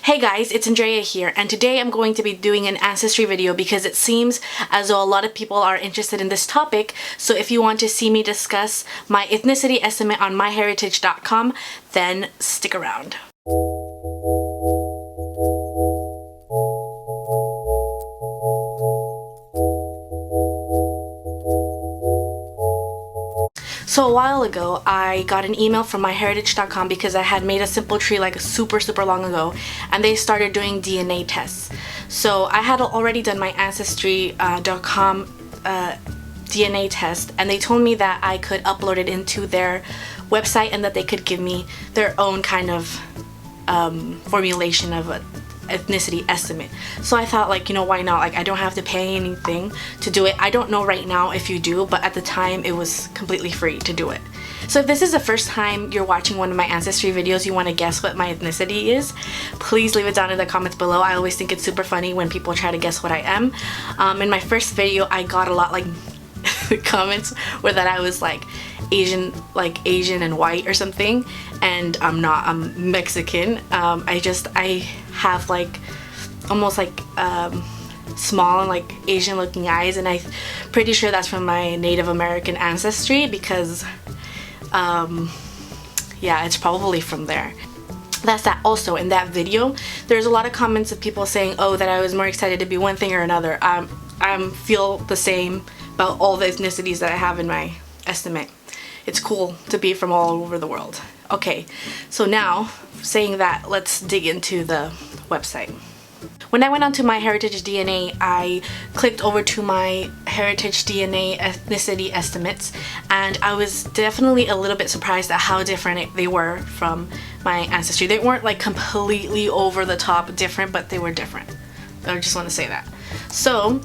Hey guys, it's Andrea here, and today I'm going to be doing an ancestry video because it seems as though a lot of people are interested in this topic. So if you want to see me discuss my ethnicity estimate on myheritage.com, then stick around. So a while ago, I got an email from myheritage.com because I had made a simple tree like super long ago, and they started doing DNA tests. So I had already done my Ancestry.com DNA test, and they told me that I could upload it into their website and that they could give me their own kind of formulation of a ethnicity estimate. So I thought, like, you know, why not? Like, I don't have to pay anything to do it. I don't know right now if you do, but at the time it was completely free to do it. So if this is the first time you're watching one of my ancestry videos, you want to guess what my ethnicity is, please leave it down in the comments below. I always think it's super funny when people try to guess what I am. In my first video, I got a lot like comments where that I was like Asian and white or something, and I'm not. I'm Mexican. I have like almost like small and like Asian looking eyes, and I'm pretty sure that's from my Native American ancestry because yeah, it's probably from there. That's that. Also, in that video, there's a lot of comments of people saying, oh, that I was more excited to be one thing or another. I feel the same about all the ethnicities that I have in my estimate. It's cool to be from all over the world. Okay, so now, saying that, let's dig into the website. When I went onto myheritage DNA, I clicked over to my heritage DNA ethnicity estimates, and I was definitely a little bit surprised at how different they were from my ancestry. They weren't like completely over the top different, but they were different. I just want to say that. So,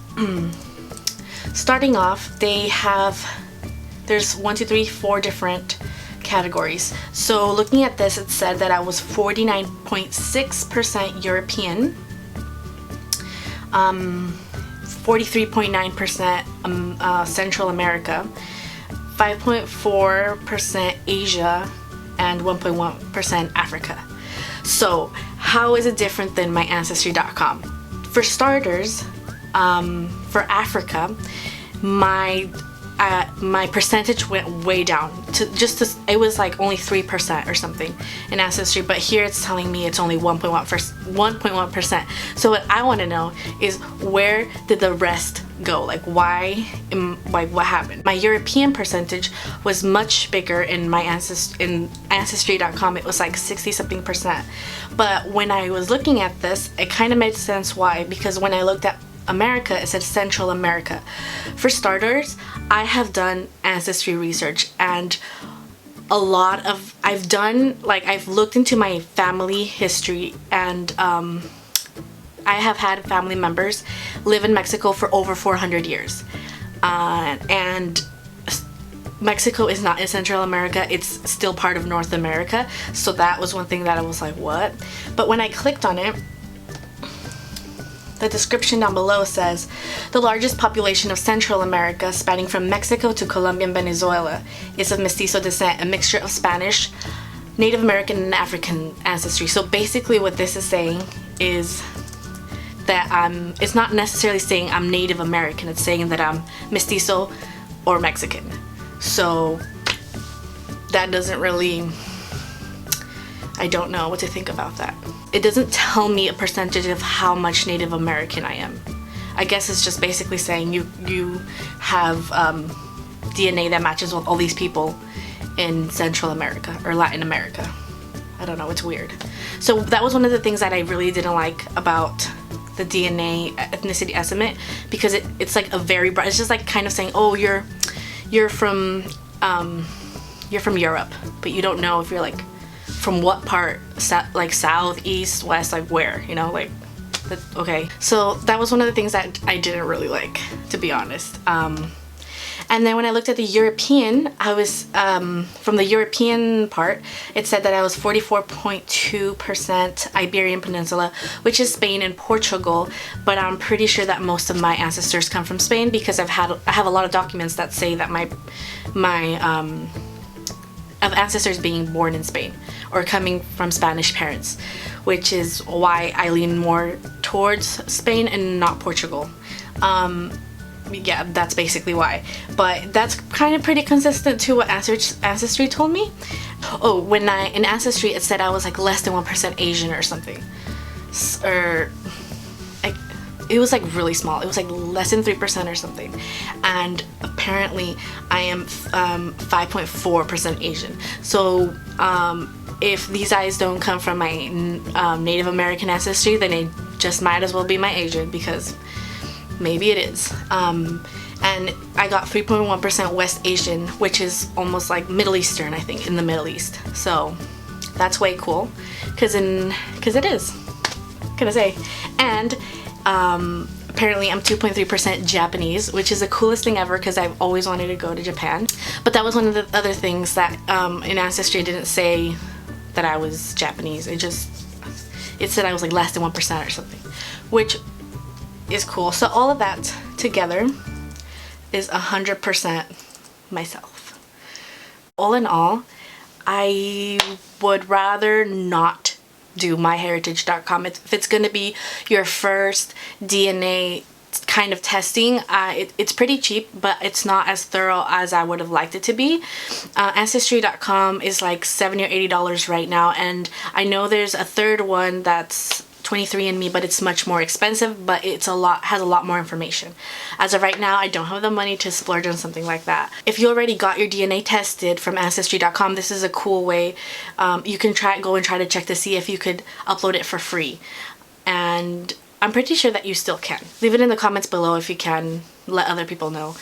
starting off, there's 4 different categories. So looking at this, it said that I was 49.6% European, 43.9% Central America, 5.4% Asia, and 1.1% Africa. So how is it different than my Ancestry.com? For starters, for Africa, my percentage went way down it was like only 3% or something in Ancestry, but here it's telling me it's only 1.1%. So what I want to know is, where did the rest go? Like, what happened? My European percentage was much bigger in my Ancestry.com. It was like 60 something percent. But when I was looking at this, it kind of made sense why, because when I looked at America, it said Central America. For starters, I have done ancestry research, and I've looked into my family history, and I have had family members live in Mexico for over 400 years. And Mexico is not in Central America, it's still part of North America. So that was one thing that I was like, what? But when I clicked on it, the description down below says, the largest population of Central America, spanning from Mexico to Colombia and Venezuela, is of mestizo descent, a mixture of Spanish, Native American, and African ancestry. So basically what this is saying is that it's not necessarily saying I'm Native American, it's saying that I'm mestizo or Mexican. So that doesn't really, I don't know what to think about that. It doesn't tell me a percentage of how much Native American I am. I guess it's just basically saying you have DNA that matches with all these people in Central America or Latin America. I don't know, it's weird. So that was one of the things that I really didn't like about the DNA ethnicity estimate, because it's like a very broad, it's just like kind of saying, oh, you're from Europe, but you don't know if you're like from what part, like south, east, west, like where, you know, like, okay. So that was one of the things that I didn't really like, to be honest. And then when I looked at the European, I was, from the European part, it said that I was 44.2% Iberian Peninsula, which is Spain and Portugal, but I'm pretty sure that most of my ancestors come from Spain, because I have a lot of documents that say that my of ancestors being born in Spain or coming from Spanish parents, which is why I lean more towards Spain and not Portugal. Yeah, that's basically why. But that's kind of pretty consistent to what Ancestry told me. Oh, when in Ancestry it said I was like less than 1% Asian or something. Or it was like really small. It was like less than 3% or something. And apparently I am 5.4% Asian. So if these eyes don't come from my Native American ancestry, then it just might as well be my Asian, because maybe it is. And I got 3.1% West Asian, which is almost like Middle Eastern, I think, in the Middle East. So that's way cool, because it is. What can I say? And apparently I'm 2.3% Japanese, which is the coolest thing ever, because I've always wanted to go to Japan. But that was one of the other things that in Ancestry didn't say that I was Japanese. It said I was like less than 1% or something, which is cool. So all of that together is 100% myself. All in all, I would rather not do myheritage.com. If it's going to be your first DNA kind of testing, it's pretty cheap, but it's not as thorough as I would have liked it to be. Ancestry.com is like $70 or $80 right now, and I know there's a third one that's 23andMe, but it's much more expensive, but has a lot more information. As of right now, I don't have the money to splurge on something like that. If you already got your DNA tested from Ancestry.com, this is a cool way. You can go and try to check to see if you could upload it for free. And I'm pretty sure that you still can. Leave it in the comments below if you can, let other people know.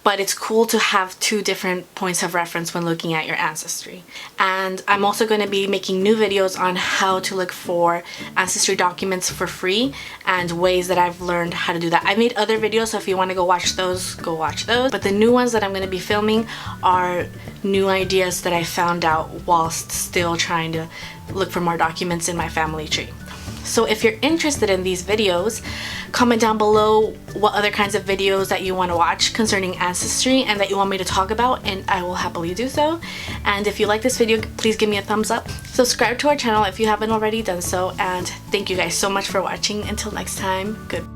But it's cool to have two different points of reference when looking at your ancestry. And I'm also going to be making new videos on how to look for ancestry documents for free and ways that I've learned how to do that. I made other videos, so if you want to go watch those, go watch those. But the new ones that I'm going to be filming are new ideas that I found out whilst still trying to look for more documents in my family tree. So if you're interested in these videos, comment down below what other kinds of videos that you want to watch concerning ancestry and that you want me to talk about, and I will happily do so. And if you like this video, please give me a thumbs up. Subscribe to our channel if you haven't already done so, and thank you guys so much for watching. Until next time, good.